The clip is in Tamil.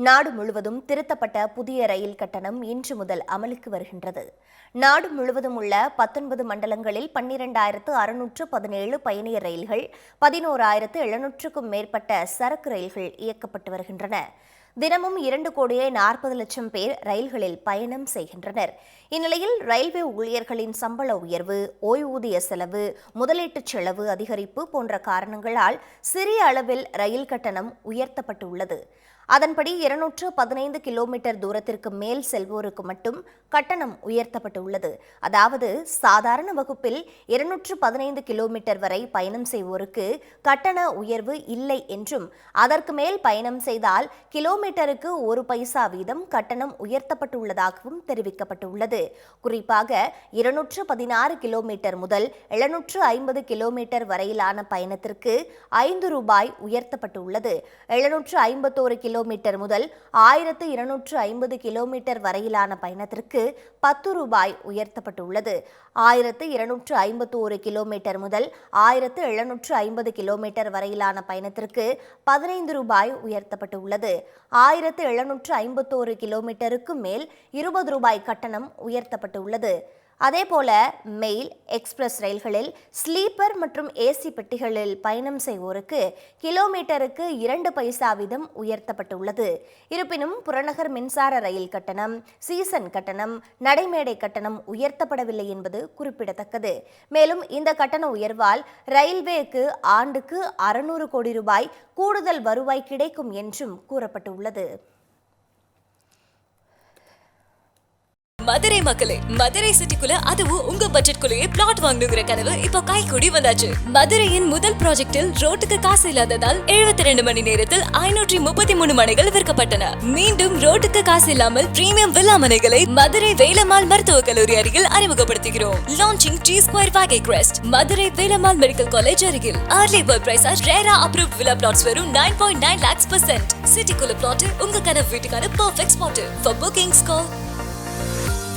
நாடு முழுவதும் திருத்தப்பட்ட புதிய ரயில் கட்டணம் இன்று முதல் அமலுக்கு வருகின்றது. நாடு முழுவதும் உள்ள 19 மண்டலங்களில் 12,617 பயணியர் ரயில்கள், 11,700க்கும் மேற்பட்ட சரக்கு ரயில்கள் இயக்கப்பட்டு வருகின்றன. தினமும் 2,40,00,000 பேர் ரயில்களில் பயணம் செய்கின்றனர். இந்நிலையில் ரயில்வே ஊழியர்களின் சம்பள உயர்வு, ஓய்வூதிய செலவு, முதலீட்டுச் செலவு அதிகரிப்பு போன்ற காரணங்களால் சிறிய அளவில் ரயில் கட்டணம் உயர்த்தப்பட்டுள்ளது. அதன்படி 215 கிலோமீட்டர் தூரத்திற்கு மேல் செல்வோருக்கு மட்டும் கட்டணம் உயர்த்தப்பட்டுள்ளது. அதாவது சாதாரண வகுப்பில் 215 கிலோமீட்டர் வரை பயணம் செய்வோருக்கு கட்டண உயர்வு இல்லை என்றும், அதற்கு மேல் பயணம் செய்தால் கிலோமீட்டருக்கு 1 பைசா வீதம் கட்டணம் உயர்த்தப்பட்டுள்ளதாகவும் தெரிவிக்கப்பட்டுள்ளது. குறிப்பாக 216 கிலோமீட்டர் முதல் 750 கிலோமீட்டர் வரையிலான பயணத்திற்கு 5 ரூபாய் உயர்த்தப்பட்டுள்ளது. 751 கிலோமீட்டர் முதல் 1250 கிலோமீட்டர் வரையிலான பயணத்திற்கு 10 ரூபாய் உயர்த்தப்பட்டுள்ளது. 1251 கிலோமீட்டர் முதல் 1750 கிலோமீட்டர் வரையிலான பயணத்திற்கு 15 ரூபாய் உயர்த்தப்பட்டுள்ளது. 1751 கிலோமீட்டருக்கு மேல் 20 ரூபாய் கட்டணம் உயர்த்தப்பட்டுள்ளது. அதேபோல மெயில், எக்ஸ்பிரஸ் ரயில்களில் ஸ்லீப்பர் மற்றும் ஏசி பெட்டிகளில் பயணம் செய்வோருக்கு கிலோமீட்டருக்கு 2 பைசா வீதம் உயர்த்தப்பட்டுள்ளது. இருப்பினும் புறநகர் மின்சார ரயில் கட்டணம், சீசன் கட்டணம், நடைமேடை கட்டணம் உயர்த்தப்படவில்லை என்பது குறிப்பிடத்தக்கது. மேலும் இந்த கட்டண உயர்வால் ரயில்வேக்கு ஆண்டுக்கு 600 கோடி ரூபாய் கூடுதல் வருவாய் கிடைக்கும் என்றும் கூறப்பட்டுள்ளது. மதுரை மக்களே, மதுரை சிட்டிக்குள்ள அதுவும் உங்க பட்ஜெட்குள்ளேயே பிளாட் வாங்கணுங்கிற கனவு இப்போ கைகூடி வந்தாச்சு. மதுரையின் முதல் ப்ராஜெக்டில் ரோட்டுக்கு காசு இல்லாததால் 72 மணி நேரத்தில் 533 மனைகள் விற்கப்பட்டன. மீண்டும் ரோட்டுக்கு காசு இல்லாமல் பிரீமியம் வில்லா மனைகளை மதுரை வேலம்மாள் மருத்துவக் கல்லூரி அருகில் அறிமுகப்படுத்துகிறோம். Launching G Square Valley Crest, Madurai Velammal medical college அருகில். Early bird price ரேரா approved villa plots வெறும் 9.9 lakhs%. சிட்டிக்குள்ள பிளாட் உங்க கனவு வீட்டுக்கான perfect spot. For bookings call